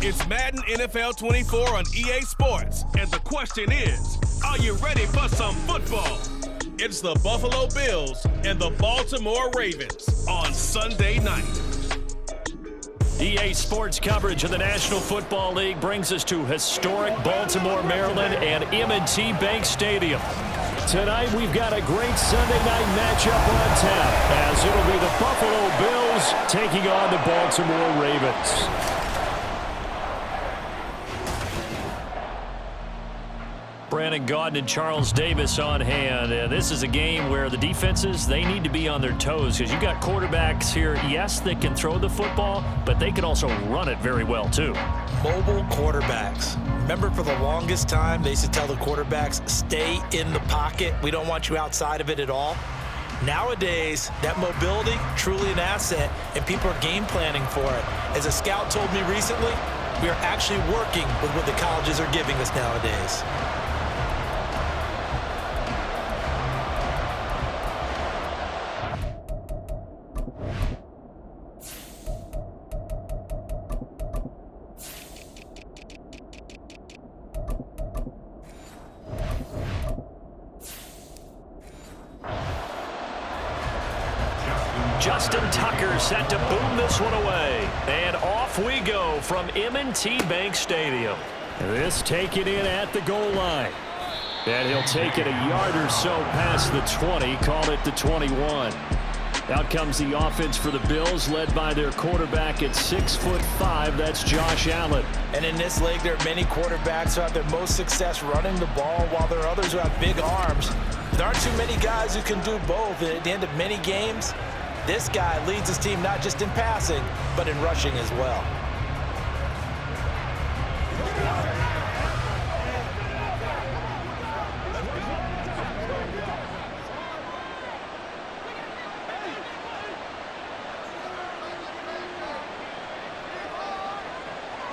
It's Madden NFL 24 on EA Sports, and the question is, are you ready for some football? It's the Buffalo Bills and the Baltimore Ravens on Sunday night. EA Sports coverage of the National Football League brings us to historic Baltimore, Maryland, and M&T Bank Stadium. Tonight, we've got a great Sunday night matchup on tap, as it'll be the Buffalo Bills taking on the Baltimore Ravens. Brandon Gaudin and Charles Davis on hand. This is a game where the defenses, they need to be on their toes because you got quarterbacks here, yes, that can throw the football, but they can also run it very well too. Mobile quarterbacks. Remember, for the longest time, they used to tell the quarterbacks, stay in the pocket. We don't want you outside of it at all. Nowadays, that mobility, truly an asset, and people are game planning for it. As a scout told me recently, we are actually working with what the colleges are giving us nowadays. Justin Tucker set to boom this one away. And off we go from M&T Bank Stadium. This taken in at the goal line. And he'll take it a yard or so past the 20, call it the 21. Out comes the offense for the Bills, led by their quarterback at 6'5", that's Josh Allen. And in this league, there are many quarterbacks who have their most success running the ball, while there are others who have big arms. There aren't too many guys who can do both, and at the end of many games, this guy leads his team not just in passing, but in rushing as well.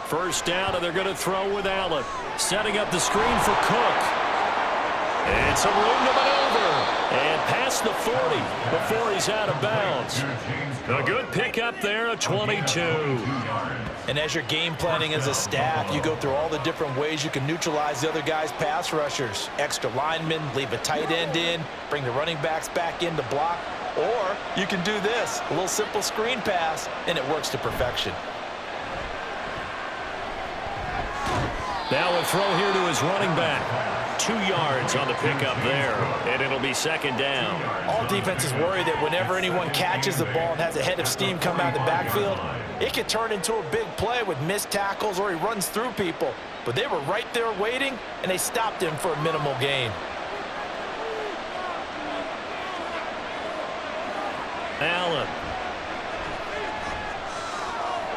First down, and they're going to throw with Allen. Setting up the screen for Cook. It's a room to maneuver. And past the 40 before he's out of bounds. A good pickup there at 22. And as you're game planning as a staff, you go through all the different ways you can neutralize the other guy's pass rushers. Extra linemen, leave a tight end in, bring the running backs back in to block. Or you can do this, a little simple screen pass, and it works to perfection. Now a throw here to his running back. 2 yards on the pickup there, and it'll be second down. All defenses worry that whenever anyone catches the ball and has a head of steam come out of the backfield, it can turn into a big play with missed tackles or he runs through people. But they were right there waiting, and they stopped him for a minimal gain. Allen.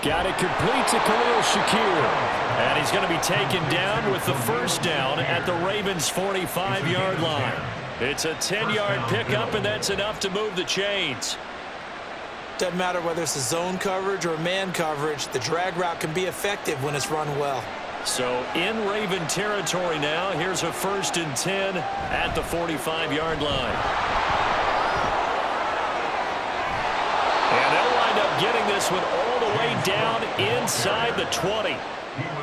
Got it complete to Khalil Shakir. And he's going to be taken down with the first down at the Ravens' 45-yard line. It's a 10-yard pickup, and that's enough to move the chains. Doesn't matter whether it's a zone coverage or man coverage, the drag route can be effective when it's run well. So in Raven territory now, here's a 1st and 10 at the 45-yard line. And they'll wind up getting this one all the way down inside the 20.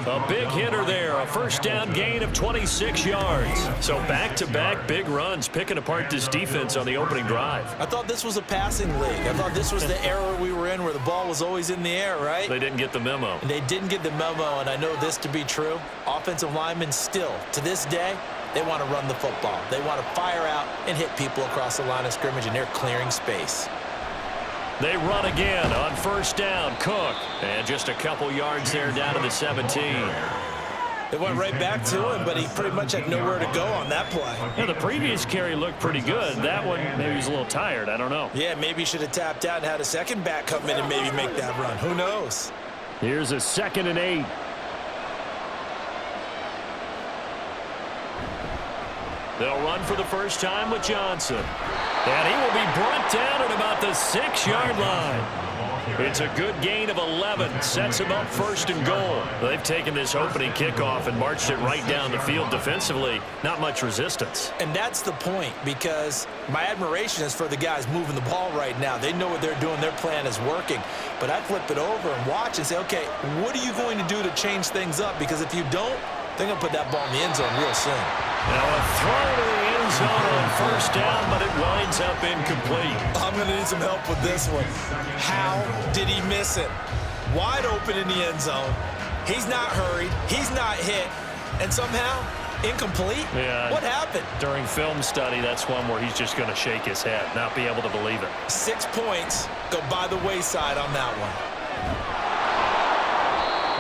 A big hitter there, a first down gain of 26 yards. So back-to-back big runs, picking apart this defense on the opening drive. I thought this was a passing league. I thought this was the era we were in where the ball was always in the air, right? They didn't get the memo. And they didn't get the memo, and I know this to be true. Offensive linemen still, to this day, they want to run the football. They want to fire out and hit people across the line of scrimmage, and they're clearing space. They run again on first down. Cook. And just a couple yards there down to the 17. It went right back to him, but he pretty much had nowhere to go on that play. Yeah, the previous carry looked pretty good. That one, maybe he's a little tired. I don't know. Yeah, maybe he should have tapped out and had a second back come in and maybe make that run. Who knows? Here's a 2nd and 8. They'll run for the first time with Johnson. And he will be brought down at about the 6-yard line. It's a good gain of 11. Sets him up first and goal. They've taken this opening kickoff and marched it right down the field defensively. Not much resistance. And that's the point, because my admiration is for the guys moving the ball right now. They know what they're doing. Their plan is working. But I flip it over and watch and say, okay, what are you going to do to change things up? Because if you don't, they're going to put that ball in the end zone real soon. Now a throw to the end zone on first down, but it winds up incomplete. I'm going to need some help with this one. How did he miss it? Wide open in the end zone. He's not hurried. He's not hit. And somehow, incomplete? Yeah. What happened? During film study, that's one where he's just going to shake his head, not be able to believe it. 6 points go by the wayside on that one.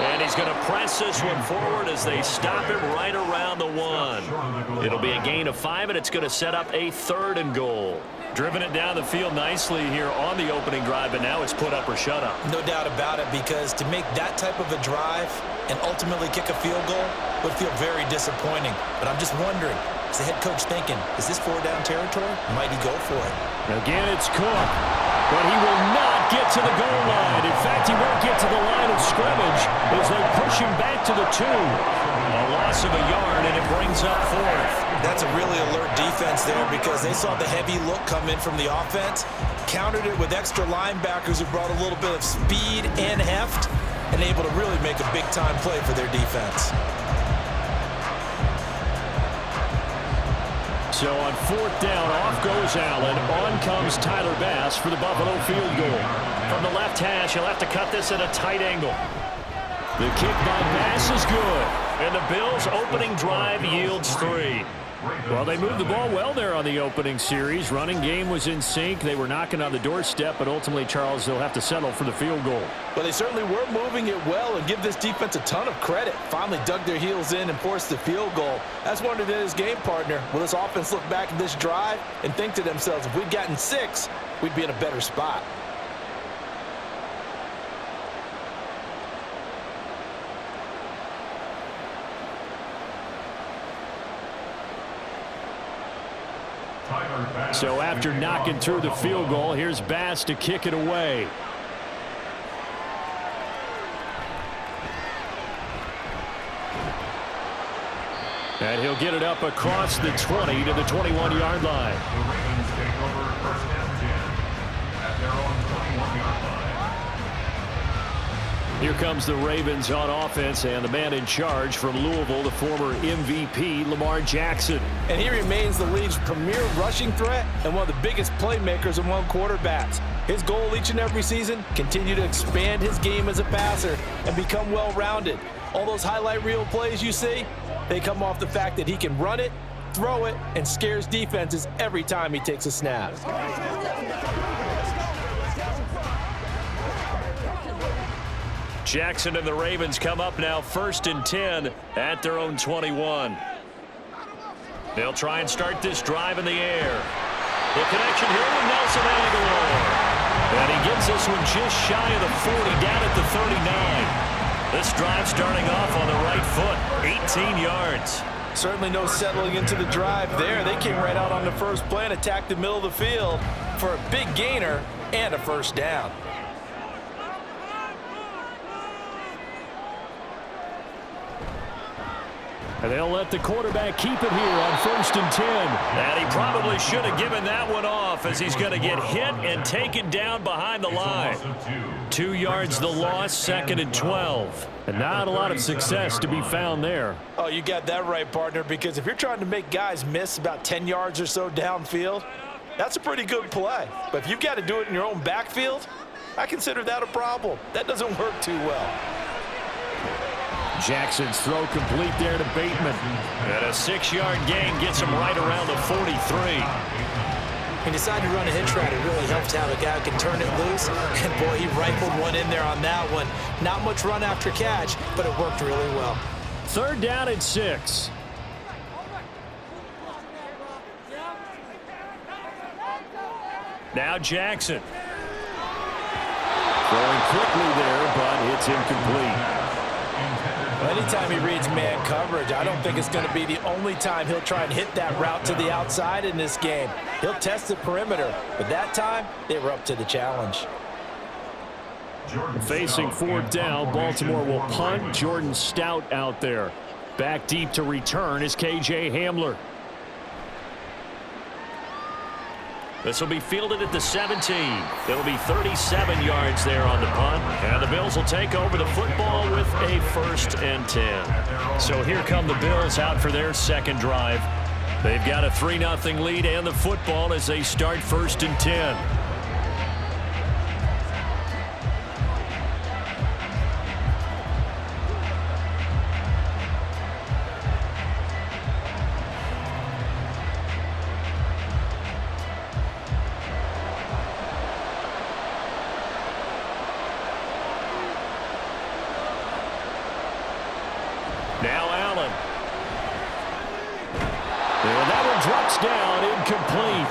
And he's going to press this one forward as they stop him right around the 1. It'll be a gain of 5, and it's going to set up a 3rd and goal. Driven it down the field nicely here on the opening drive, but now it's put up or shut up. No doubt about it, because to make that type of a drive and ultimately kick a field goal would feel very disappointing. But I'm just wondering, is the head coach thinking, is this 4-down territory? Might he go for it? Again, it's Cook, but he will not get to the goal line. In fact, he won't get to the line of scrimmage as they push him back to the 2. A loss of a yard, and it brings up 4th. That's a really alert defense there, because they saw the heavy look come in from the offense, countered it with extra linebackers who brought a little bit of speed and heft, and able to really make a big-time play for their defense. So on 4th down, off goes Allen. On comes Tyler Bass for the Buffalo field goal. From the left hash, he'll have to cut this at a tight angle. The kick by Bass is good. And the Bills' opening drive yields 3. Well, they moved the ball well there on the opening series. Running game was in sync. They were knocking on the doorstep, but ultimately, Charles, they'll have to settle for the field goal. Well, they certainly were moving it well, and give this defense a ton of credit. Finally dug their heels in and forced the field goal. That's wondered in his game partner. Will this offense look back at this drive and think to themselves, if we'd gotten 6, we'd be in a better spot? So after knocking through the field goal, here's Bass to kick it away. And he'll get it up across the 20 to the 21-yard line. The Ravens take over first and 10 at their own 21-yard line. Here comes the Ravens on offense, and the man in charge from Louisville, the former MVP, Lamar Jackson. And he remains the league's premier rushing threat and one of the biggest playmakers among quarterbacks. His goal each and every season, continue to expand his game as a passer and become well-rounded. All those highlight reel plays you see, they come off the fact that he can run it, throw it, and scares defenses every time he takes a snap. Jackson and the Ravens come up now 1st and 10 at their own 21. They'll try and start this drive in the air. The connection here with Nelson Aguilar. And he gets this one just shy of the 40, down at the 39. This drive starting off on the right foot, 18 yards. Certainly no settling into the drive there. They came right out on the first play and attacked the middle of the field for a big gainer and a first down. And they'll let the quarterback keep it here on 1st and 10. And he probably should have given that one off, as he's going to get hit and taken down behind the line. 2 yards the loss, 2nd and 12. And not a lot of success to be found there. Oh, you got that right, partner, because if you're trying to make guys miss about 10 yards or so downfield, that's a pretty good play. But if you've got to do it in your own backfield, I consider that a problem. That doesn't work too well. Jackson's throw complete there to Bateman. And a 6-yard gain gets him right around the 43. He decided to run a hitch route. It really helped to have a guy who can turn it loose. And, boy, he rifled one in there on that one. Not much run after catch, but it worked really well. 3rd down and 6. Now Jackson. Throwing quickly there, but it's incomplete. Anytime he reads man coverage, I don't think it's going to be the only time he'll try and hit that route to the outside in this game. He'll test the perimeter, but that time, they were up to the challenge. Facing fourth down, Baltimore will punt. Jordan Stout out there. Back deep to return is K.J. Hamler. This will be fielded at the 17. It'll be 37 yards there on the punt. And the Bills will take over the football with a 1st and 10. So here come the Bills out for their second drive. They've got a 3-0 lead and the football as they start 1st and 10. Now Allen. And that one drops down, incomplete.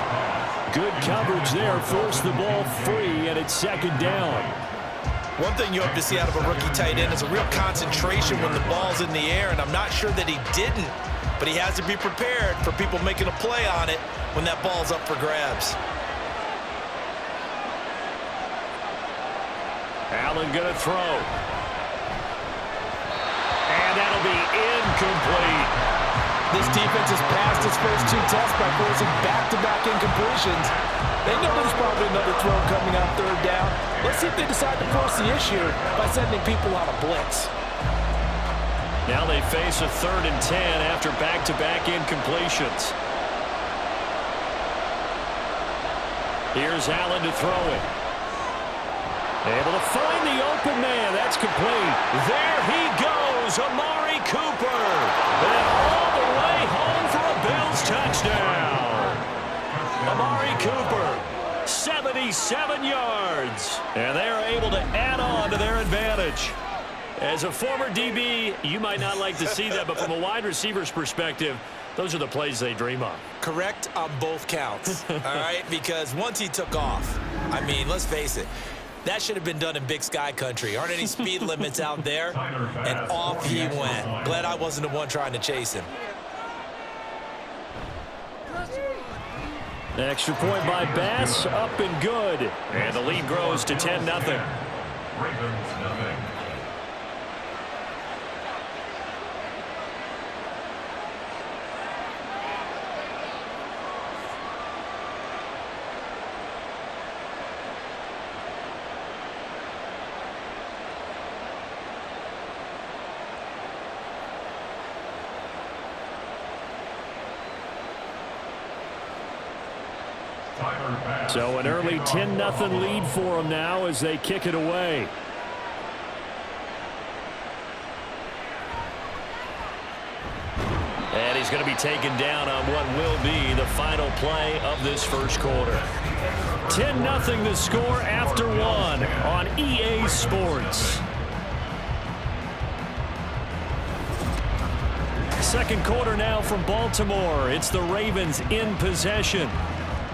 Good coverage there, forced the ball free, and it's 2nd down. One thing you hope to see out of a rookie tight end is a real concentration when the ball's in the air, and I'm not sure that he didn't, but he has to be prepared for people making a play on it when that ball's up for grabs. Allen gonna throw. And that'll be incomplete. This defense has passed its first 2 tests by forcing back-to-back incompletions. They know there's probably another throw coming on 3rd down. Let's see if they decide to force the issue by sending people on a blitz. Now they face a 3rd and 10 after back-to-back incompletions. Here's Allen to throw it. Able to find the open man. That's complete. There he goes, Amari Cooper. And all the way home for a Bills touchdown. Amari Cooper, 77 yards. And they are able to add on to their advantage. As a former DB, you might not like to see that, but from a wide receiver's perspective, those are the plays they dream of. Correct on both counts, all right? Because once he took off, I mean, let's face it, that should have been done in Big Sky country. Aren't any speed limits out there? And off he went. Glad I wasn't the one trying to chase him. Extra point by Bass, up and good. And the lead grows to 10-0. Ravens nothing. So an early 10-0 lead for them now as they kick it away. And he's going to be taken down on what will be the final play of this first quarter. 10-0 the score after 1 on EA Sports. Second quarter now from Baltimore. It's the Ravens in possession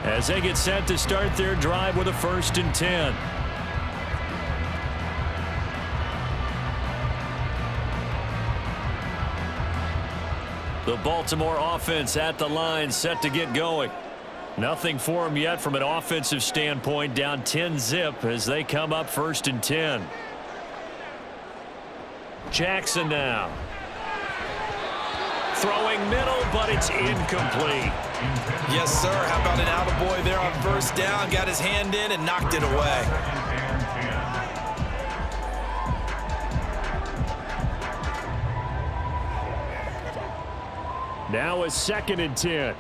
as they get set to start their drive with a 1st and 10. The Baltimore offense at the line, set to get going. Nothing for them yet from an offensive standpoint, down 10-zip as they come up 1st and 10. Jackson now. Throwing middle, but it's incomplete. Yes, sir. How about an attaboy there on 1st down? Got his hand in and knocked it away. Now a 2nd and 10.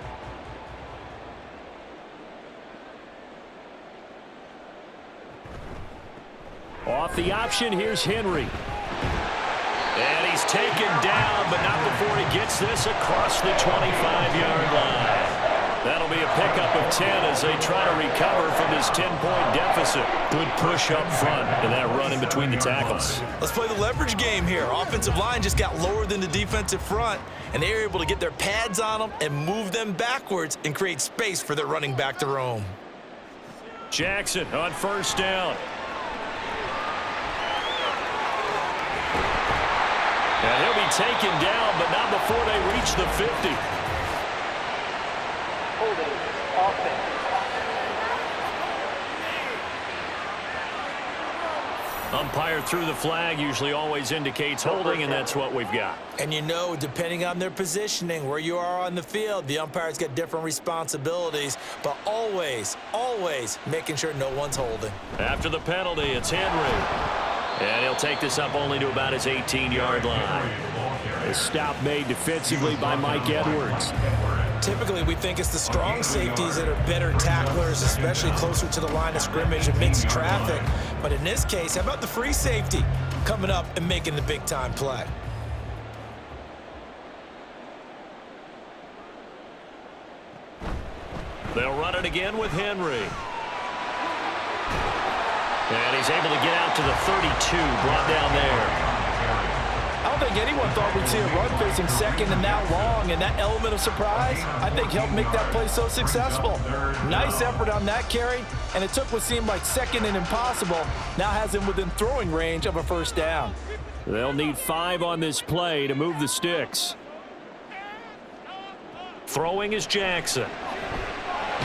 Off the option, here's Henry. And he's taken down, but not before he gets this across the 25-yard line. That'll be a pickup of 10 as they try to recover from this 10-point deficit. Good push up front and that run in between the tackles. Let's play the leverage game here. Offensive line just got lower than the defensive front, and they were able to get their pads on them and move them backwards and create space for their running back to roam. Jackson on 1st down. And he'll be taken down, but not before they reach the 50. Holding offense. Umpire threw the flag, usually always indicates holding, and that's what we've got. And you know, depending on their positioning, where you are on the field, the umpires get different responsibilities, but always, always making sure no one's holding. After the penalty, it's Henry. And he'll take this up only to about his 18-yard line. A stop made defensively by Mike Edwards. Typically, we think it's the strong safeties that are better tacklers, especially closer to the line of scrimmage amidst traffic. But in this case, how about the free safety coming up and making the big-time play? They'll run it again with Henry. And he's able to get out to the 32, brought down there. I don't think anyone thought we'd see a run facing second and that long, and that element of surprise, I think, helped make that play so successful. Nice effort on that carry, and it took what seemed like second and impossible, now has him within throwing range of a first down. They'll need 5 on this play to move the sticks. Throwing is Jackson.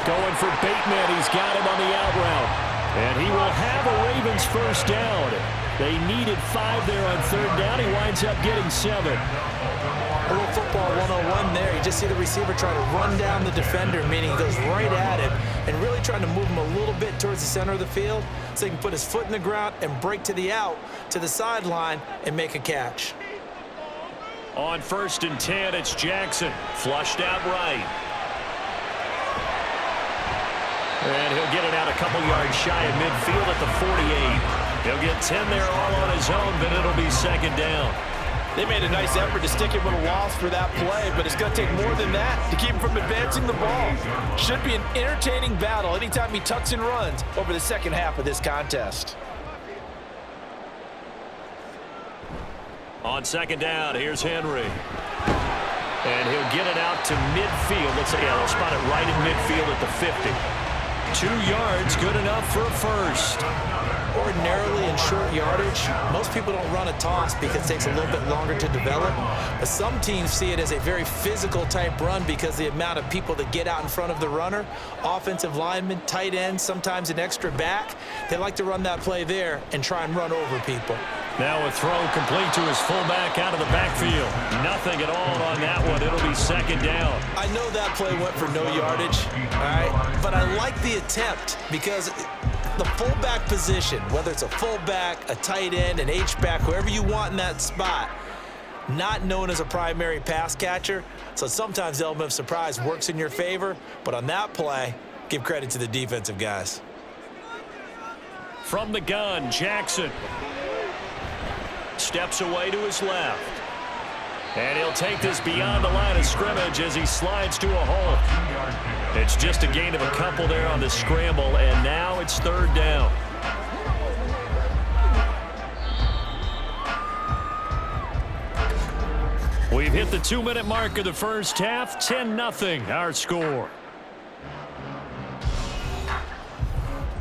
Going for Bateman. He's got him on the out route. And he will have a Ravens first down. They needed 5 there on third down. He winds up getting 7. A little football 101 there. You just see the receiver try to run down the defender, meaning he goes right at him and really trying to move him a little bit towards the center of the field so he can put his foot in the ground and break to the out, to the sideline, and make a catch. On 1st and 10, it's Jackson. Flushed out right. And he'll get it out a couple yards shy of midfield at the 48. He'll get 10 there all on his own, but it'll be second down. They made a nice effort to stick him with a loss for that play, but it's going to take more than that to keep him from advancing the ball. Should be an entertaining battle anytime he tucks and runs over the second half of this contest. On second down, here's Henry. And he'll get it out to midfield. They'll spot it right in midfield at the 50. 2 yards, good enough for a first. Ordinarily in short yardage, most people don't run a toss because it takes a little bit longer to develop. But some teams see it as a very physical type run because the amount of people that get out in front of the runner, offensive linemen, tight ends, sometimes an extra back, they like to run that play there and try and run over people. Now a throw complete to his fullback out of the backfield. Nothing at all on that one. It'll be second down. I know that play went for no yardage, all right? But I like the attempt because the fullback position, whether it's a fullback, a tight end, an H-back, whoever you want in that spot, not known as a primary pass catcher. So sometimes the element of surprise works in your favor. But on that play, give credit to the defensive guys. From the gun, Jackson steps away to his left. And he'll take this beyond the line of scrimmage as he slides to a hole. It's just a gain of a couple there on the scramble, and now it's third down. We've hit the 2-minute mark of the first half. 10-0 our score.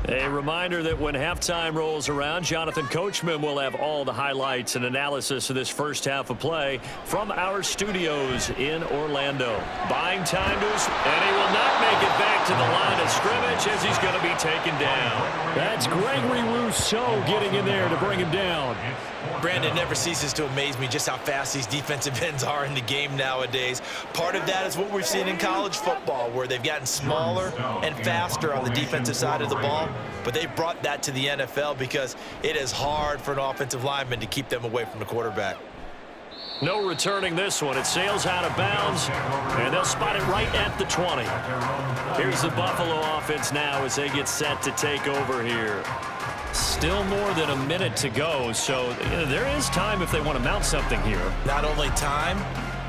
A reminder that when halftime rolls around, Jonathan Coachman will have all the highlights and analysis of this first half of play from our studios in Orlando. Buying time to his, and he will not make it back to the line of scrimmage as he's going to be taken down. That's Gregory Rousseau getting in there to bring him down. Brandon, never ceases to amaze me just how fast these defensive ends are in the game nowadays. Part of that is what we've seen in college football, where they've gotten smaller and faster on the defensive side of the ball. But they brought that to the NFL because it is hard for an offensive lineman to keep them away from the quarterback. No returning this one. It sails out of bounds, and they'll spot it right at the 20. Here's the Buffalo offense now as they get set to take over here. Still more than a minute to go, so there is time if they want to mount something here. Not only time,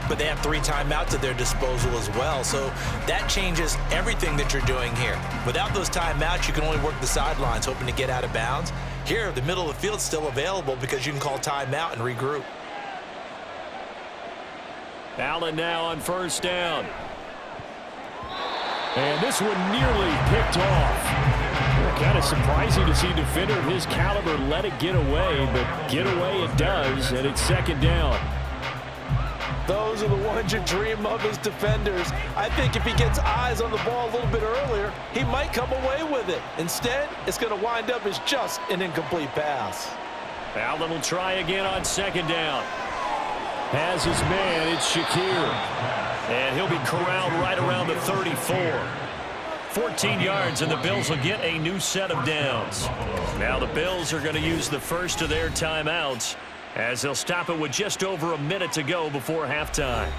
but they have 3 timeouts at their disposal as well. So that changes everything that you're doing here. Without those timeouts, you can only work the sidelines, hoping to get out of bounds. Here, the middle of the field's still available because you can call timeout and regroup. Allen now on first down. And this one nearly picked off. Kind of surprising to see a defender of his caliber let it get away, but get away it does, and it's second down. Those are the ones you dream of as defenders. I think if he gets eyes on the ball a little bit earlier, he might come away with it. Instead, it's going to wind up as just an incomplete pass. Allen will try again on second down. Has his man, it's Shakir. And he'll be corralled right around the 34. 14 yards, and the Bills will get a new set of downs. Now the Bills are going to use the first of their timeouts as they'll stop it with just over a minute to go before halftime.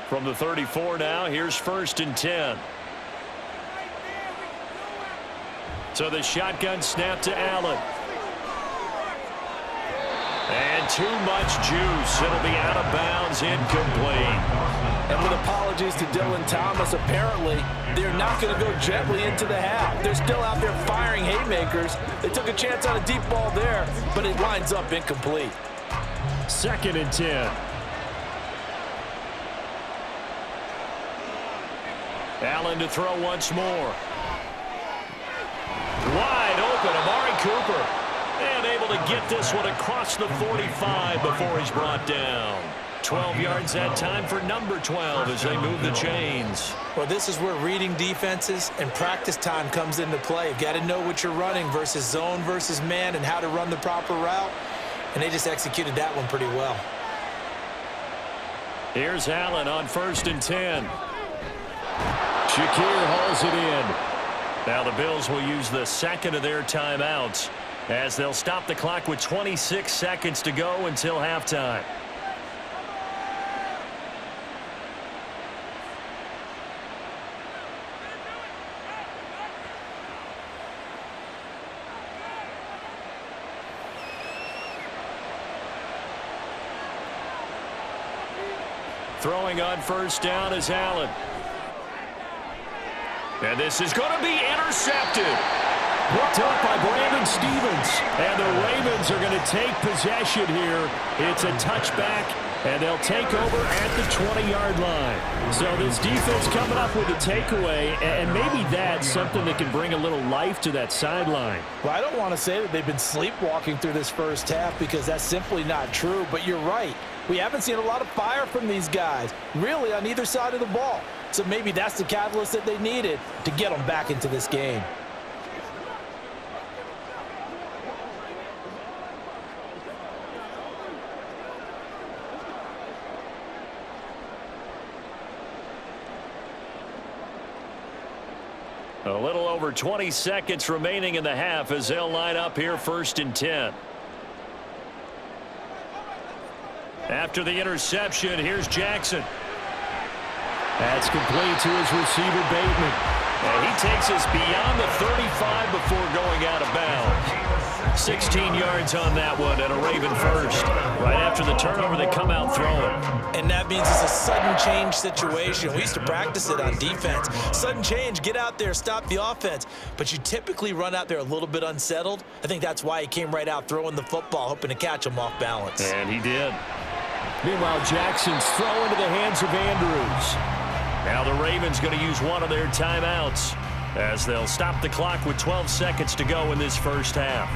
From the 34 now, here's 1st and 10. So the shotgun snap to Allen. And too much juice. It'll be out of bounds, incomplete. And with apologies to Dylan Thomas, apparently they're not going to go gently into the half. They're still out there firing haymakers. They took a chance on a deep ball there, but it winds up incomplete. 2nd and 10. Allen to throw once more. Wide open, Amari Cooper. And able to get this one across the 45 before he's brought down. 12 yards that time for number 12 as they move the chains. Well, this is where reading defenses and practice time comes into play. You've got to know what you're running versus zone versus man and how to run the proper route. And they just executed that one pretty well. Here's Allen on 1st and 10. Shakir hauls it in. Now the Bills will use the second of their timeouts as they'll stop the clock with 26 seconds to go until halftime. Throwing on 1st down is Allen. And this is going to be intercepted. Picked up by Brandon Stevens. And the Ravens are going to take possession here. It's a touchback, and they'll take over at the 20-yard line. So this defense coming up with a takeaway, and maybe that's something that can bring a little life to that sideline. Well, I don't want to say that they've been sleepwalking through this first half because that's simply not true, but you're right. We haven't seen a lot of fire from these guys, really, on either side of the ball. So maybe that's the catalyst that they needed to get them back into this game. A little over 20 seconds remaining in the half as they'll line up here 1st and 10. After the interception, here's Jackson. That's complete to his receiver, Bateman. And he takes us beyond the 35 before going out of bounds. 16 yards on that one and a Raven first. Right after the turnover, they come out throwing. And that means it's a sudden change situation. We used to practice it on defense. Sudden change, get out there, stop the offense. But you typically run out there a little bit unsettled. I think that's why he came right out throwing the football, hoping to catch him off balance. And he did. Meanwhile, Jackson's throw into the hands of Andrews. Now the Ravens going to use one of their timeouts as they'll stop the clock with 12 seconds to go in this first half.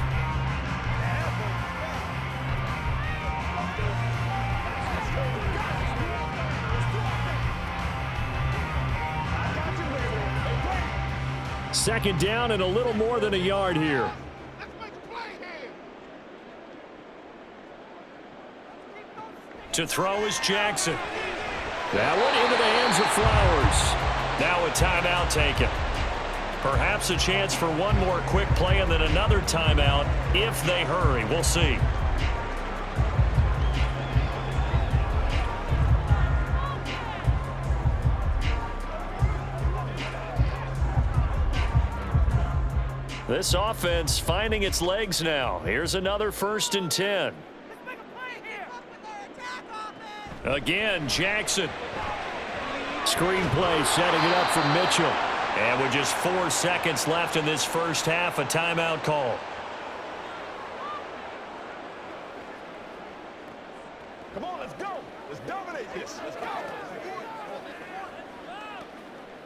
Second down and a little more than a yard here. To throw is Jackson. That one into the hands of Flowers. Now a timeout taken. Perhaps a chance for one more quick play and then another timeout if they hurry. We'll see. This offense finding its legs now. Here's another 1st and 10. Again, Jackson. Screenplay setting it up for Mitchell. And with just 4 seconds left in this first half, a timeout call. Come on, let's go. Let's dominate this. Let's go.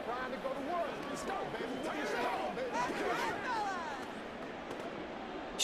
Trying to go to work. Let's go, baby. Let's go, baby.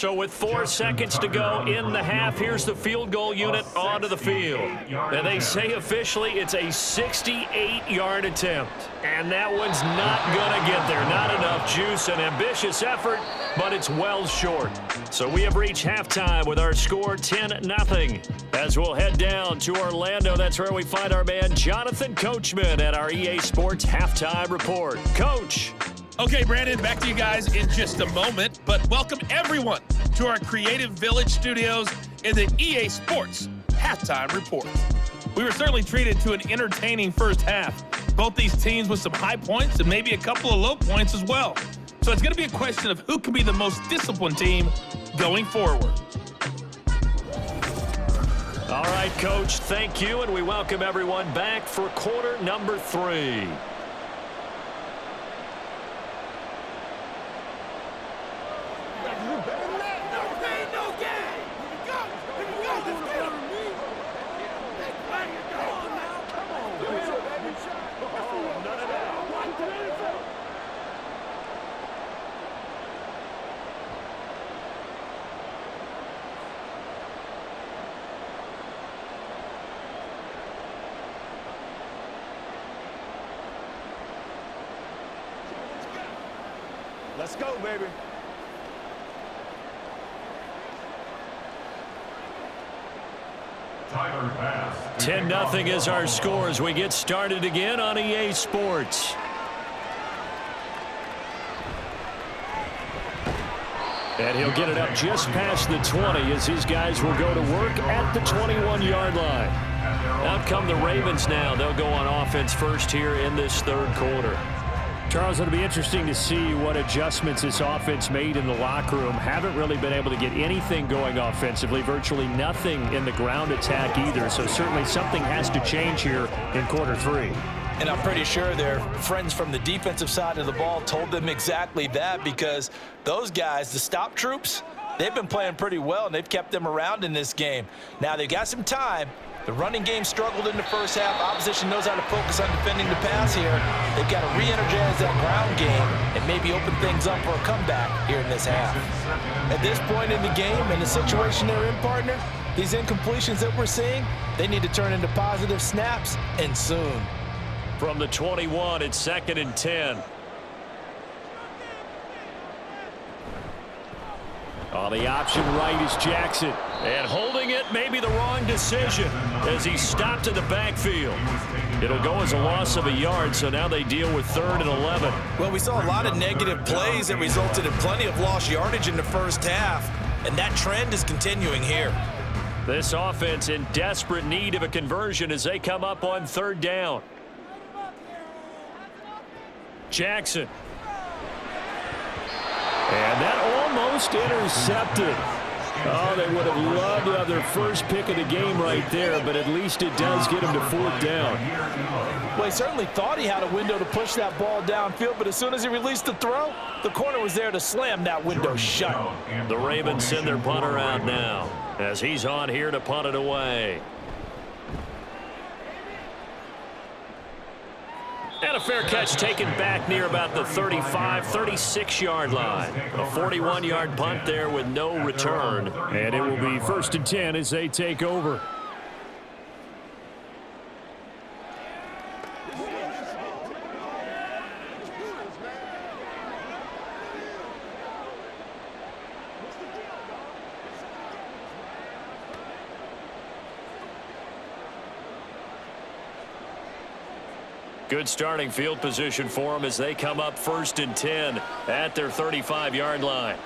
So with 4 seconds to go in the half, here's the field goal unit onto the field. And they say officially it's a 68-yard attempt. And that one's not going to get there. Not enough juice, an ambitious effort, but it's well short. So we have reached halftime with our score 10-0. As we'll head down to Orlando, that's where we find our man Jonathan Coachman at our EA Sports Halftime Report. Coach. Okay, Brandon, back to you guys in just a moment, but welcome everyone to our Creative Village studios in the EA Sports Halftime Report. We were certainly treated to an entertaining first half. Both these teams with some high points and maybe a couple of low points as well. So it's going to be a question of who can be the most disciplined team going forward. All right, Coach, thank you, and we welcome everyone back for quarter number 3. Let's go, baby. Tyler pass. 10-0 is our score as we get started again on EA Sports. And he'll get it up just past the 20 as these guys will go to work at the 21-yard line. Out come the Ravens now. They'll go on offense first here in this third quarter. Charles, it'll be interesting to see what adjustments this offense made in the locker room. Haven't really been able to get anything going offensively, virtually nothing in the ground attack either. So certainly something has to change here in quarter 3. And I'm pretty sure their friends from the defensive side of the ball told them exactly that, because those guys, the stop troops, they've been playing pretty well, and they've kept them around in this game. Now, they've got some time. The running game struggled in the first half. Opposition knows how to focus on defending the pass here. They've got to re-energize that ground game and maybe open things up for a comeback here in this half. At this point in the game and the situation they're in, partner, these incompletions that we're seeing, they need to turn into positive snaps, and soon. From the 21, it's 2nd and 10. Oh, the option right is Jackson. And holding it may be the wrong decision as he stopped in the backfield. It'll go as a loss of a yard, so now they deal with 3rd and 11. Well, we saw a lot of negative plays that resulted in plenty of lost yardage in the first half, and that trend is continuing here. This offense in desperate need of a conversion as they come up on 3rd down. Jackson. And that almost intercepted. Oh, they would have loved to have their first pick of the game right there, but at least it does get him to 4th down. Well, he certainly thought he had a window to push that ball downfield, but as soon as he released the throw, the corner was there to slam that window shut. The Ravens send their punter out now as he's on here to punt it away. And a fair catch taken back near about the 35, 36-yard line. A 41-yard punt there with no return. And it will be 1st and 10 as they take over. Good starting field position for them as they come up 1st and 10 at their 35-yard line.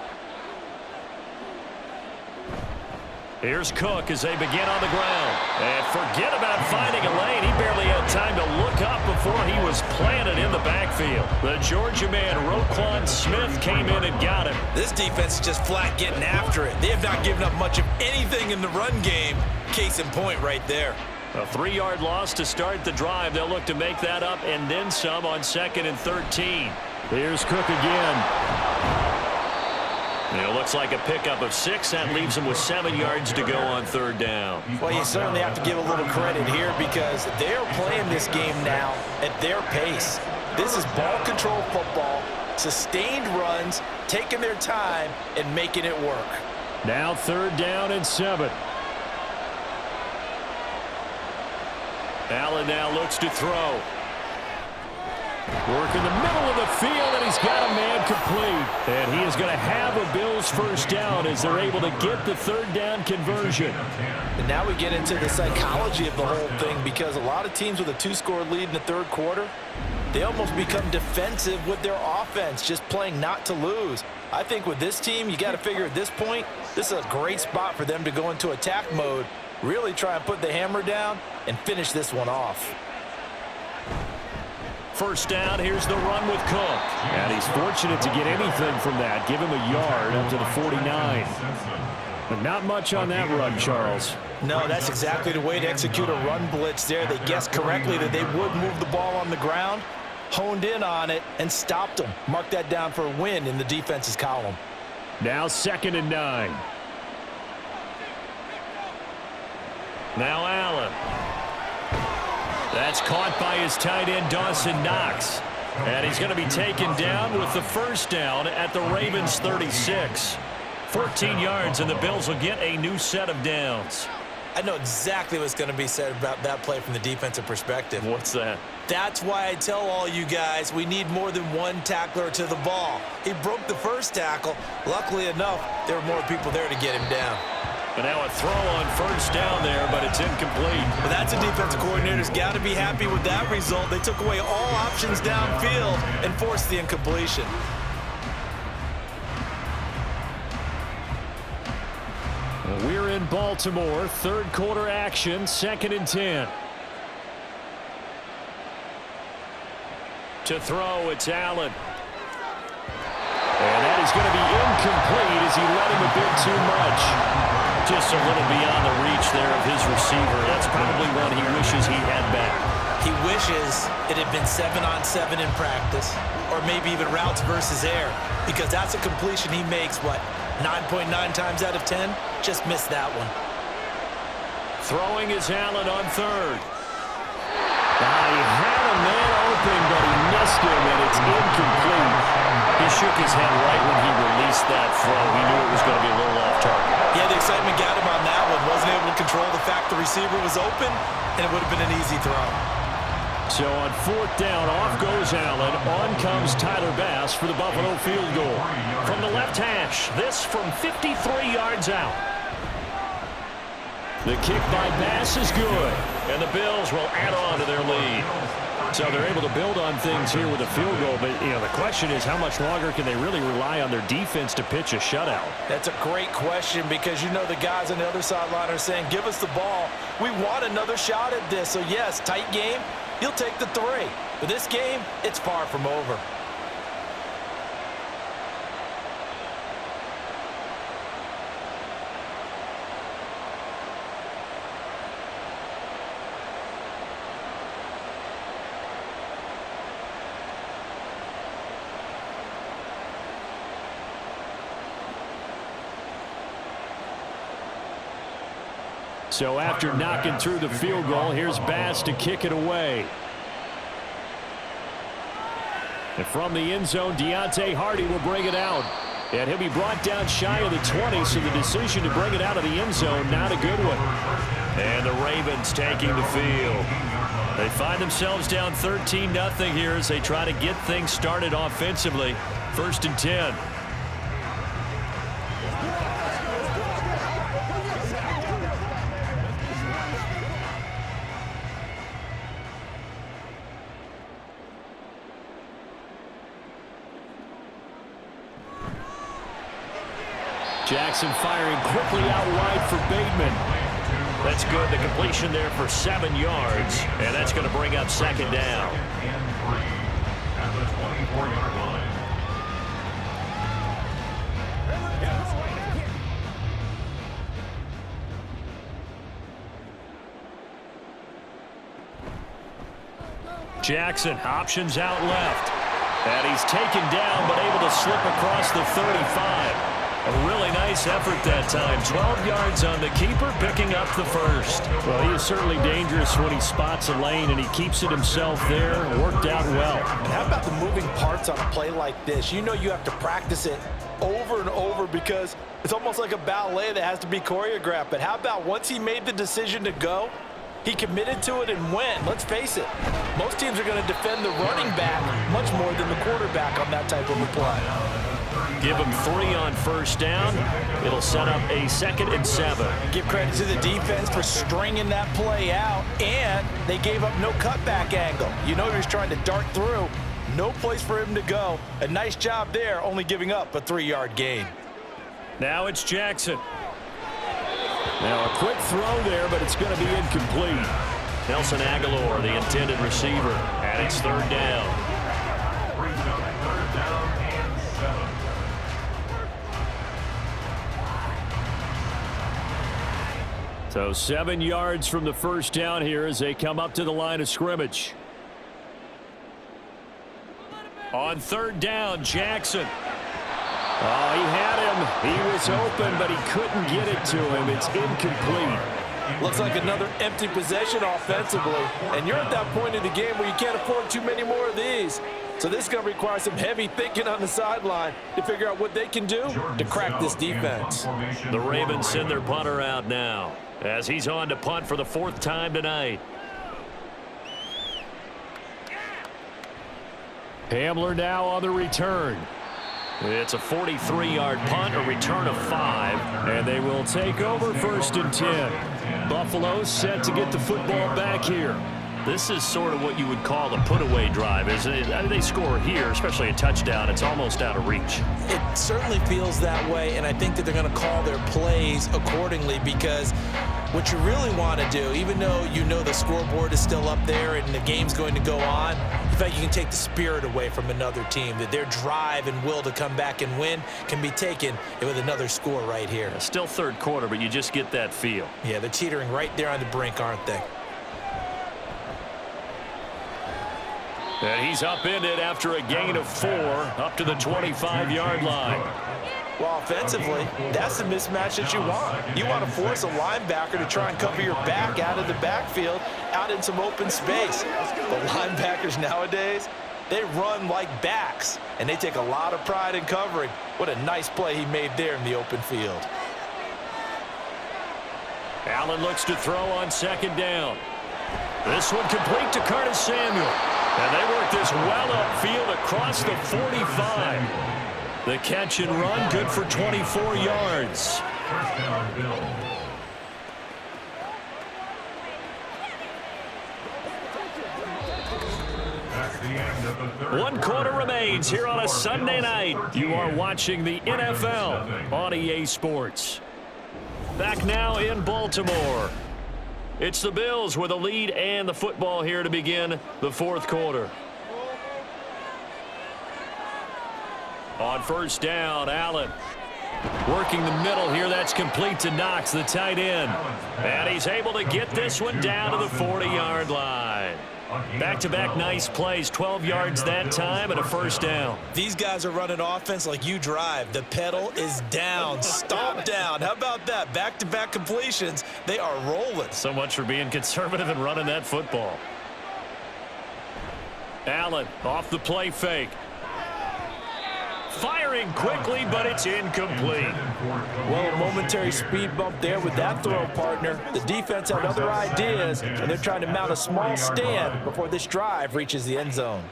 Here's Cook as they begin on the ground. And forget about finding a lane. He barely had time to look up before he was planted in the backfield. The Georgia man, Roquan Smith, came in and got him. This defense is just flat getting after it. They have not given up much of anything in the run game. Case in point right there. A 3-yard loss to start the drive. They'll look to make that up and then some on 2nd and 13. Here's Cook again. It looks like a pickup of 6. That leaves them with 7 yards to go on 3rd down. Well, you certainly have to give a little credit here because they're playing this game now at their pace. This is ball control football, sustained runs, taking their time, and making it work. Now 3rd down and 7. Allen now looks to throw. Work in the middle of the field, and he's got a man complete. And he is going to have a Bills first down as they're able to get the 3rd down conversion. And now we get into the psychology of the whole thing, because a lot of teams with a 2-score lead in the 3rd quarter, they almost become defensive with their offense, just playing not to lose. I think with this team, you got to figure at this point, this is a great spot for them to go into attack mode, really try and put the hammer down and finish this one off. First down, here's the run with Cook. And he's fortunate to get anything from that. Give him a yard up to the 49. But not much on that run, Charles. No, that's exactly the way to execute a run blitz there. They guessed correctly that they would move the ball on the ground, honed in on it, and stopped them. Mark that down for a win in the defense's column. Now 2nd and 9. Now Allen. That's caught by his tight end, Dawson Knox. And he's going to be taken down with the first down at the Ravens' 36. 14 yards, and the Bills will get a new set of downs. I know exactly what's going to be said about that play from the defensive perspective. What's that? That's why I tell all you guys we need more than one tackler to the ball. He broke the first tackle. Luckily enough, there were more people there to get him down. And now a throw on first down there, but it's incomplete. Well, that's a defensive coordinator's got to be happy with that result. They took away all options downfield and forced the incompletion. We're in Baltimore, 3rd quarter action, 2nd and 10. To throw, it's Allen. And that is going to be incomplete as he let him a bit too much. Just a little beyond the reach there of his receiver. That's probably one he wishes he had back. He wishes it had been 7-on-7 in practice, or maybe even routes versus air, because that's a completion he makes, 9.9 times out of 10? Just missed that one. Throwing is Allen on 3rd. He had a man open, but he missed him, and it's incomplete. He shook his head right when he released that throw. He knew it was going to be a little off target. Yeah, the excitement got him on that one. Wasn't able to control the fact the receiver was open, and it would have been an easy throw. So on 4th down, off goes Allen. On comes Tyler Bass for the Buffalo field goal. From the left hash, this from 53 yards out. The kick by Bass is good, and the Bills will add on to their lead. So they're able to build on things here with a field goal, but the question is how much longer can they really rely on their defense to pitch a shutout? That's a great question, because the guys on the other sideline are saying, give us the ball. We want another shot at this. So yes, tight game, you'll take the 3. But this game, it's far from over. So after knocking through the field goal, here's Bass to kick it away. And from the end zone, Deontay Hardy will bring it out. And he'll be brought down shy of the 20, so the decision to bring it out of the end zone, not a good one. And the Ravens taking the field. They find themselves down 13-0 here as they try to get things started offensively. 1st and 10. Jackson firing quickly out wide for Bateman. That's good. The completion there for 7 yards. And that's going to bring up 2nd down. At the 24-yard line. Jackson options out left. And he's taken down but able to slip across the 35. A really nice effort that time. 12 yards on the keeper, picking up the first. Well, he is certainly dangerous when he spots a lane, and he keeps it himself there. Worked out well. And how about the moving parts on a play like this? You know you have to practice it over and over because it's almost like a ballet that has to be choreographed. But how about once he made the decision to go, he committed to it and went. Let's face it, most teams are going to defend the running back much more than the quarterback on that type of a play. Give him 3 on first down. It'll set up a 2nd and 7. Give credit to the defense for stringing that play out, and they gave up no cutback angle. You know he was trying to dart through. No place for him to go. A nice job there, only giving up a 3-yard gain. Now it's Jackson. Now a quick throw there, but it's going to be incomplete. Nelson Aguilar, the intended receiver, and it's 3rd down. So 7 yards from the first down here as they come up to the line of scrimmage. On 3rd down, Jackson. Oh, he had him. He was open, but he couldn't get it to him. It's incomplete. Looks like another empty possession offensively. And you're at that point in the game where you can't afford too many more of these. So this is going to require some heavy thinking on the sideline to figure out what they can do to crack this defense. The Ravens send their punter out now as he's on to punt for the 4th time tonight. Hamler now on the return. It's a 43-yard punt, a return of 5. And they will take over 1st and 10. Buffalo set to get the football back here. This is sort of what you would call a put-away drive, isn't it? I mean, they score here, especially a touchdown. It's almost out of reach. It certainly feels that way, and I think that they're going to call their plays accordingly because what you really want to do, even though you know the scoreboard is still up there and the game's going to go on, in fact, you can take the spirit away from another team, that their drive and will to come back and win can be taken with another score right here. Still 3rd quarter, but you just get that feel. Yeah, they're teetering right there on the brink, aren't they? And he's upended after a gain of 4 up to the 25-yard line. Well, offensively, that's the mismatch that you want. You want to force a linebacker to try and cover your back out of the backfield, out in some open space. The linebackers nowadays, they run like backs, and they take a lot of pride in covering. What a nice play he made there in the open field. Allen looks to throw on 2nd down. This one complete to Curtis Samuel. And they work this well upfield across the 45. The catch and run, good for 24 yards. One quarter remains here on a Sunday night. You are watching the NFL on EA Sports. Back now in Baltimore. It's the Bills with a lead and the football here to begin the 4th quarter. On 1st down, Allen working the middle here. That's complete to Knox, the tight end. And he's able to get this one down to the 40-yard line. Back-to-back nice plays, 12 yards that time and a 1st down. These guys are running offense like you drive. The pedal is down, stomp down. How about that? Back-to-back completions. They are rolling. So much for being conservative and running that football. Allen off the play fake. Firing quickly, but it's incomplete. Well, a momentary speed bump there with that throw, partner. The defense had other ideas, and they're trying to mount a small stand before this drive reaches the end zone.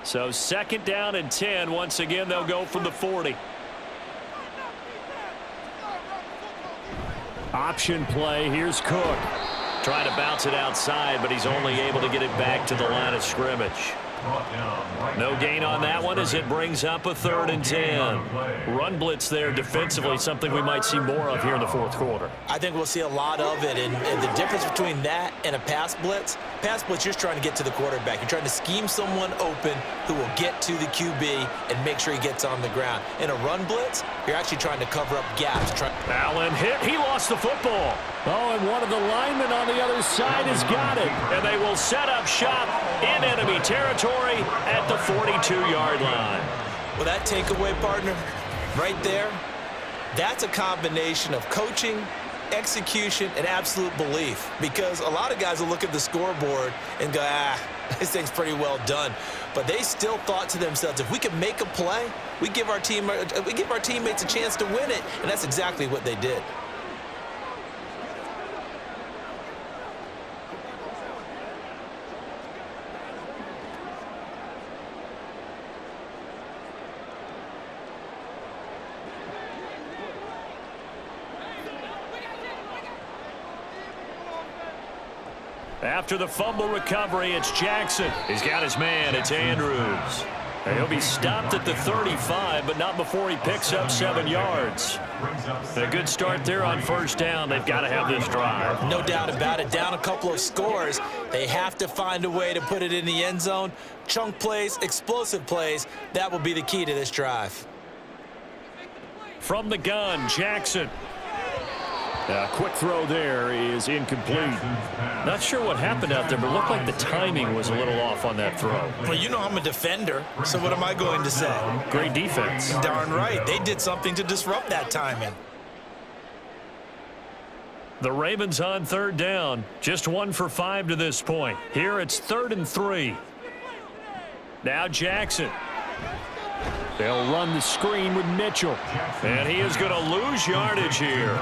So 2nd down and 10. Once again, they'll go from the 40. Option play. Here's Cook. Trying to bounce it outside, but he's only able to get it back to the line of scrimmage. No gain on that one as it brings up a 3rd and 10. Run blitz there defensively, something we might see more of here in the 4th quarter. I think we'll see a lot of it, and the difference between that and a pass blitz, you're just trying to get to the quarterback. You're trying to scheme someone open who will get to the QB and make sure he gets on the ground. In a run blitz, you're actually trying to cover up gaps. Allen hit. He lost the football. Oh, and one of the linemen on the other side has got it. And they will set up shop in enemy territory at the 42-yard line. Well, that takeaway, partner, right there, that's a combination of coaching, execution, and absolute belief. Because a lot of guys will look at the scoreboard and go, this thing's pretty well done. But they still thought to themselves, if we can make a play, we give our teammates a chance to win it. And that's exactly what they did. After the fumble recovery, it's Jackson. He's got his man. It's Andrews. He'll be stopped at the 35, but not before he picks up 7 yards. A good start there on first down. They've got to have this drive. No doubt about it. Down a couple of scores. They have to find a way to put it in the end zone. Chunk plays, explosive plays. That will be the key to this drive. From the gun, Jackson. A quick throw there is incomplete. Not sure what happened out there, but it looked like the timing was a little off on that throw. Well, you know I'm a defender, so what am I going to say? Great defense. Darn right. They did something to disrupt that timing. The Ravens on third down. Just 1 for 5 to this point. Here it's 3rd and 3. Now Jackson. They'll run the screen with Mitchell. And he is going to lose yardage here.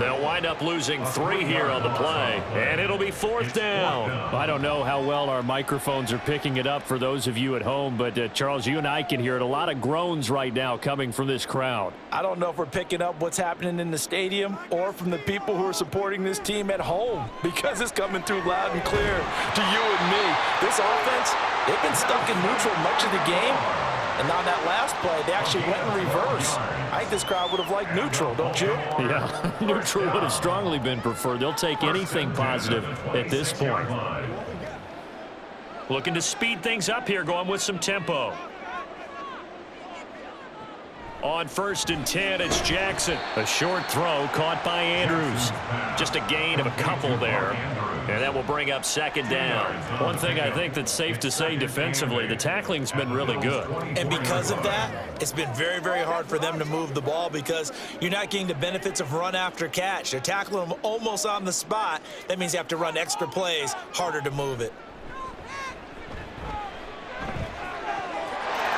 They'll wind up losing 3 here on the play. And it'll be 4th down. I don't know how well our microphones are picking it up for those of you at home, but Charles, you and I can hear it. A lot of groans right now coming from this crowd. I don't know if we're picking up what's happening in the stadium or from the people who are supporting this team at home, because it's coming through loud and clear to you and me. This offense, they've been stuck in neutral much of the game. And on that last play, they actually went in reverse. I think this crowd would have liked neutral, don't you? Yeah, neutral would have strongly been preferred. They'll take anything positive at this point. Looking to speed things up here, going with some tempo. On 1st and 10, it's Jackson. A short throw caught by Andrews. Just a gain of a couple there. And that will bring up 2nd down. One thing I think that's safe to say defensively, the tackling's been really good. And because of that, it's been very, very hard for them to move the ball because you're not getting the benefits of run after catch. They're tackling them almost on the spot. That means you have to run extra plays, harder to move it.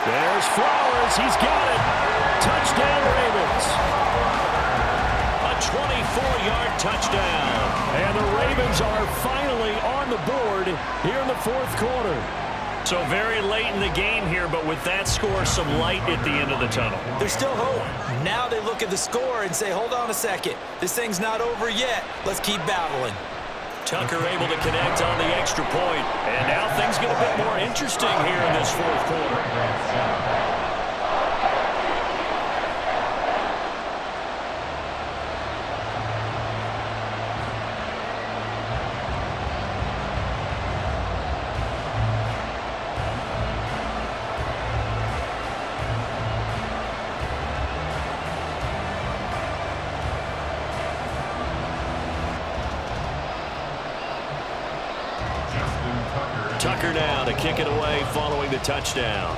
There's Flowers. He's got it. Touchdown, Ravens. A 24-yard touchdown. And the Ravens are finally on the board here in the 4th quarter. So very late in the game here, but with that score, some light at the end of the tunnel. There's still hope. Now they look at the score and say, hold on a second. This thing's not over yet. Let's keep battling. Tucker able to connect on the extra point. And now things get a bit more interesting here in this 4th quarter. Tucker now to kick it away following the touchdown.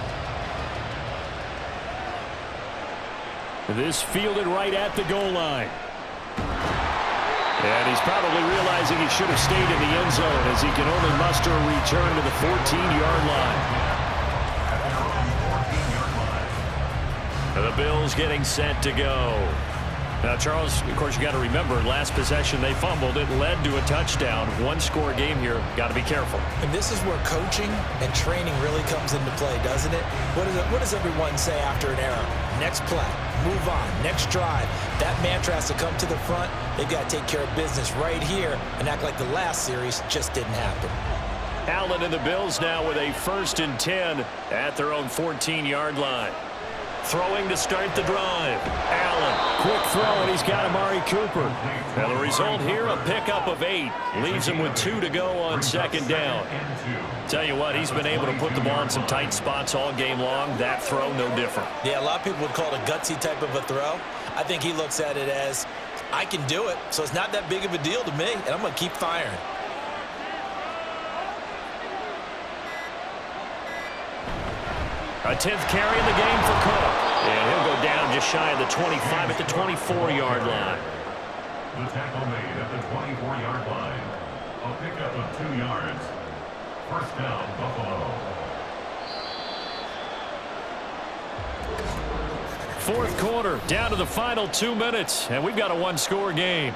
This fielded right at the goal line. And he's probably realizing he should have stayed in the end zone as he can only muster a return to the 14-yard line. The Bills getting set to go. Now, Charles, of course, you got to remember, last possession they fumbled. It led to a touchdown. 1-score game here. Got to be careful. And this is where coaching and training really comes into play, doesn't it? What does everyone say after an error? Next play, move on, next drive. That mantra has to come to the front. They've got to take care of business right here and act like the last series just didn't happen. Allen and the Bills now with a 1st and 10 at their own 14-yard line. Throwing to start the drive. Allen, quick throw, and he's got Amari Cooper. Now the result here, a pickup of 8. Leaves him with 2 to go on 2nd down. Tell you what, he's been able to put the ball in some tight spots all game long. That throw, no different. Yeah, a lot of people would call it a gutsy type of a throw. I think he looks at it as, I can do it, so it's not that big of a deal to me, and I'm going to keep firing. A 10th carry in the game for Cook. And he'll go down just shy of the 25 at the 24-yard line. The tackle made at the 24-yard line. A pickup of 2 yards. First down, Buffalo. Fourth quarter, down to the final 2 minutes, and we've got a one-score game.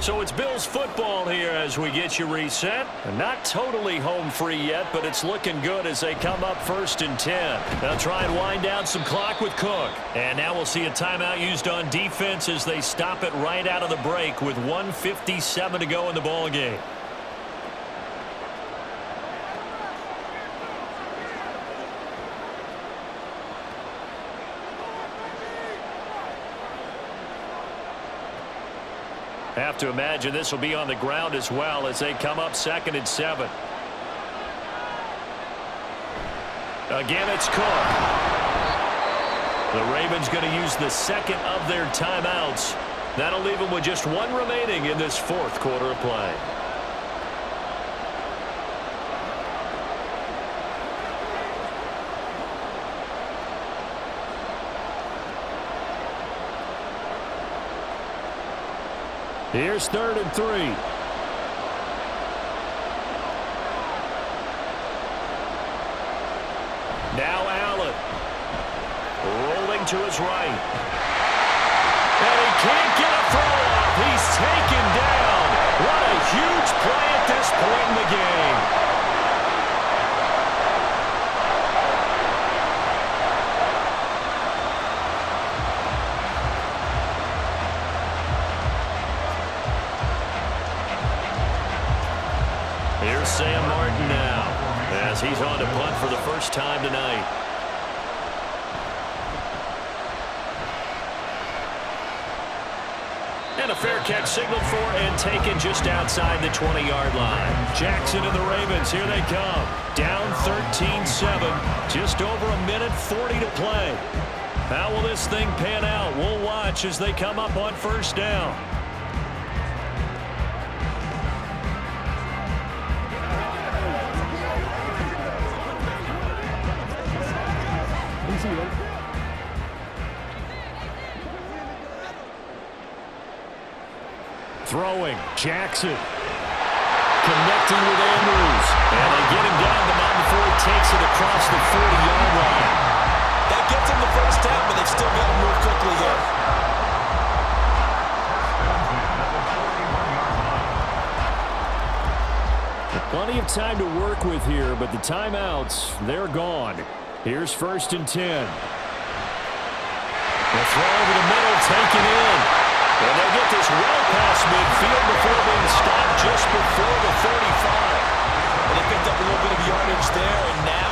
So it's Bills football here as we get you reset. Not totally home free yet, but it's looking good as they come up 1st and 10. They'll try and wind down some clock with Cook. And now we'll see a timeout used on defense as they stop it right out of the break with 1:57 to go in the ball game. Have to imagine this will be on the ground as well as they come up 2nd and 7. Again, it's Cook. The Ravens going to use the second of their timeouts. That'll leave them with just one remaining in this fourth quarter of play. Here's 3rd and 3. Now Allen. Rolling to his right. And he can't get a throw off. He's taken down. What a huge play at this point in the game. Here's Sam Martin now as he's on to punt for the first time tonight. And a fair catch signaled for and taken just outside the 20-yard line. Jackson and the Ravens, here they come. Down 13-7, just over a minute 40 to play. How will this thing pan out? We'll watch as they come up on 1st down. Throwing, Jackson. Connecting with Andrews. And they get him down the mountain before he takes it across the 40-yard line. That gets him the first down, but they've still got to move quickly here. Plenty of time to work with here, but the timeouts, they're gone. Here's 1st and 10. The throw over the middle, taken in. And they'll get this well past midfield before being stopped just before the 35. And they picked up a little bit of yardage there, and now,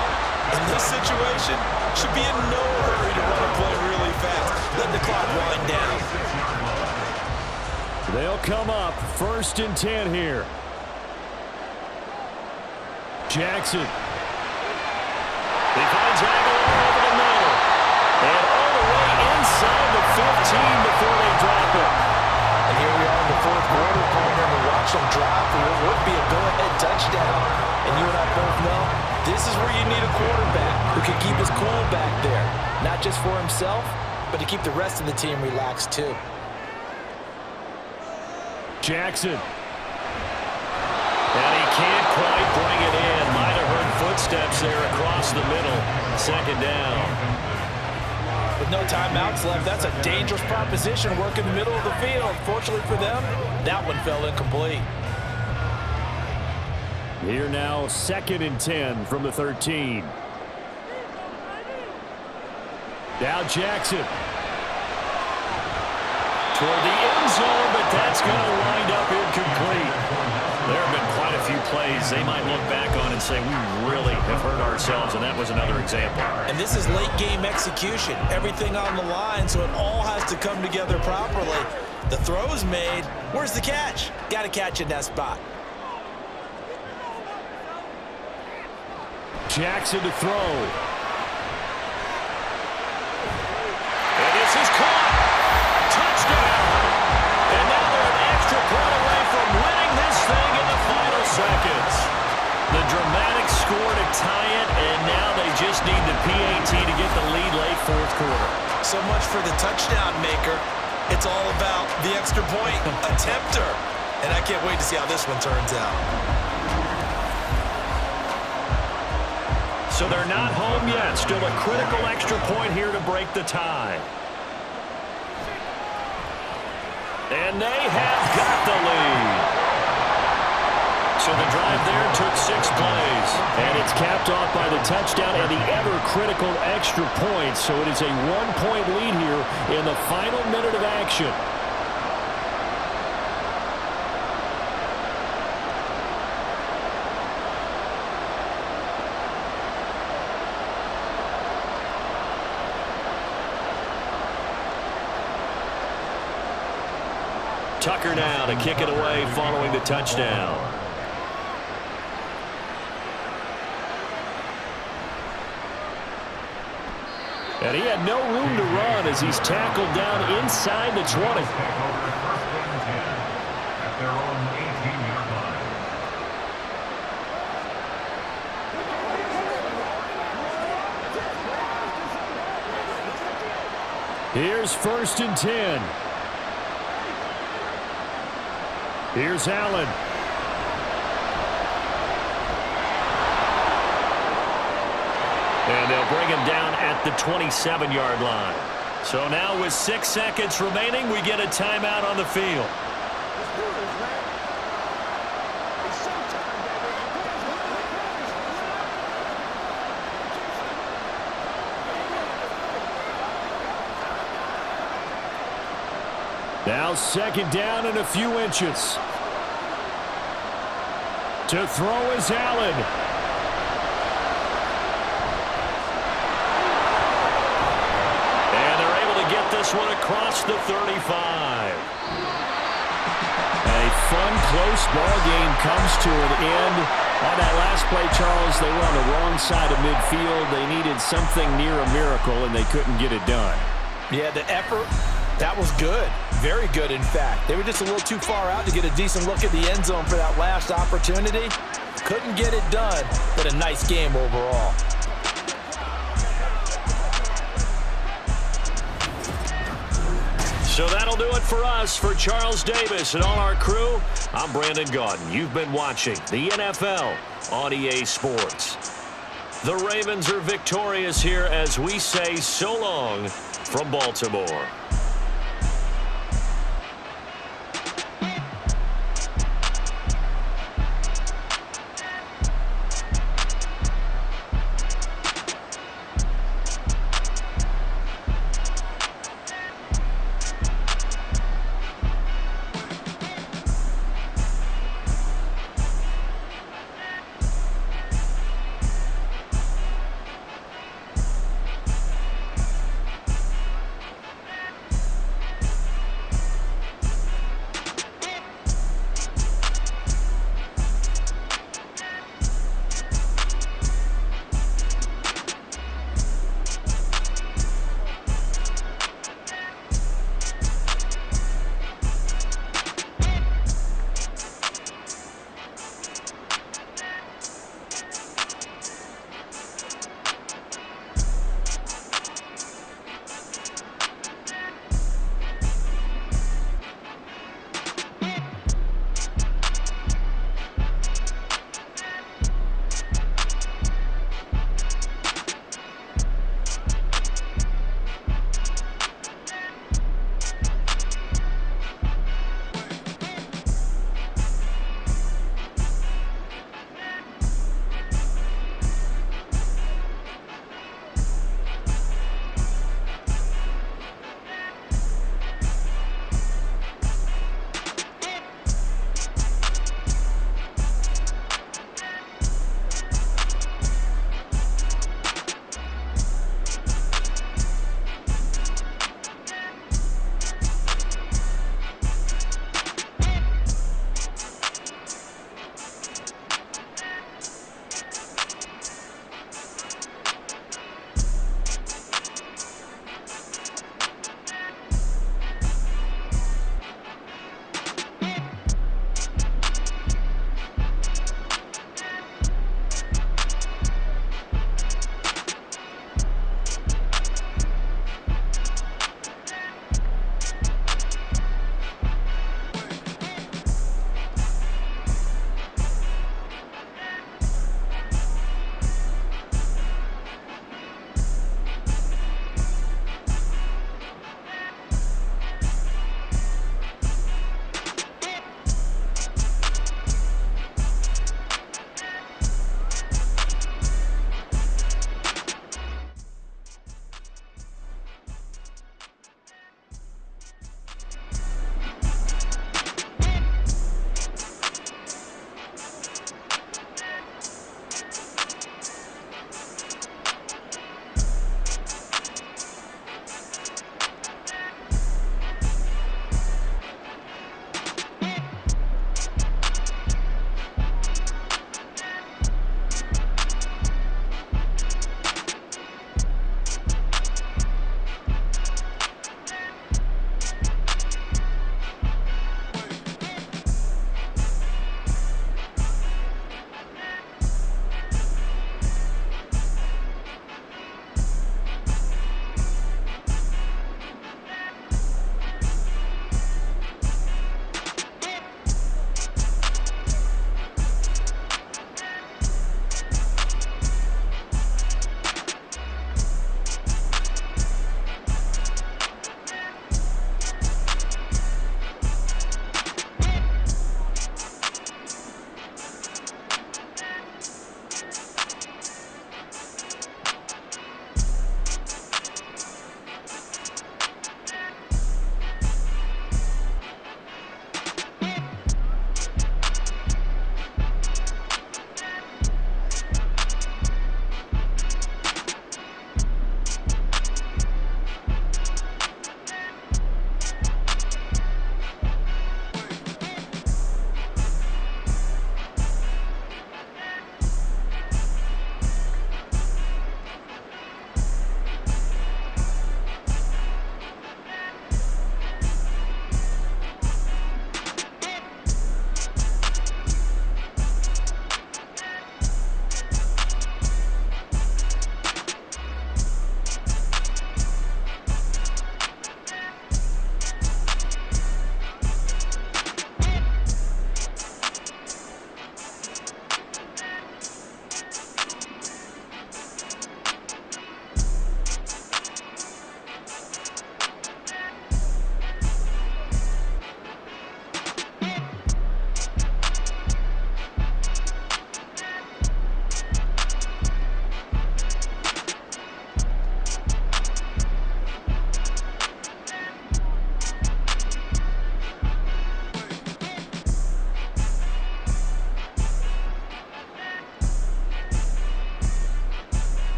in this situation, should be in no hurry to run a play really fast. Let the clock wind down. They'll come up 1st and 10 here. Jackson. He finds Aguilar over the middle. And all the way inside the 15 before they drop it. And here we are in the fourth quarter, partner, and we watch them drop for what would be a go-ahead touchdown. And you and I both know this is where you need a quarterback who can keep his cool back there. Not just for himself, but to keep the rest of the team relaxed too. Jackson. And he can't quite bring it in. Might have heard footsteps there across the middle. 2nd down. With no timeouts left, that's a dangerous proposition. Work in the middle of the field. Fortunately for them, that one fell incomplete. Here now, 2nd and 10 from the 13. Now Jackson. Toward the end zone, but that's going to wind up incomplete. There have been quite a few plays they might look back on and say, we really have hurt ourselves, and that was another example. And this is late game execution. Everything on the line, so it all has to come together properly. The throw's made. Where's the catch? Got to catch in that spot. Jackson to throw. And this is caught. Touchdown. And now they're an extra point away from winning this thing in the final seconds. The dramatic score to tie it, and quarter. So much for the touchdown maker. It's all about the extra point attempter. And I can't wait to see how this one turns out. So they're not home yet. Still a critical extra point here to break the tie. And they have got the lead. So the drive there took 6 plays. And it's capped off by the touchdown and the ever-critical extra point. So it is a 1-point lead here in the final minute of action. Tucker now to kick it away following the touchdown. And he had no room to run as he's tackled down inside the 20. At their own 18-yard line. Here's 1st and 10. Here's Allen. And they'll bring him down at the 27-yard line. So now with 6 seconds remaining, we get a timeout on the field. Now 2nd down and a few inches. To throw is Allen. And they're able to get this one across the 35. A fun, close ball game comes to an end. On that last play, Charles, they were on the wrong side of midfield. They needed something near a miracle, and they couldn't get it done. Yeah, the effort, that was good. Very good, in fact. They were just a little too far out to get a decent look at the end zone for that last opportunity. Couldn't get it done, but a nice game overall. So that'll do it for us. For Charles Davis and all our crew, I'm Brandon Gaudin. You've been watching the NFL on EA Sports. The Ravens are victorious here as we say so long from Baltimore.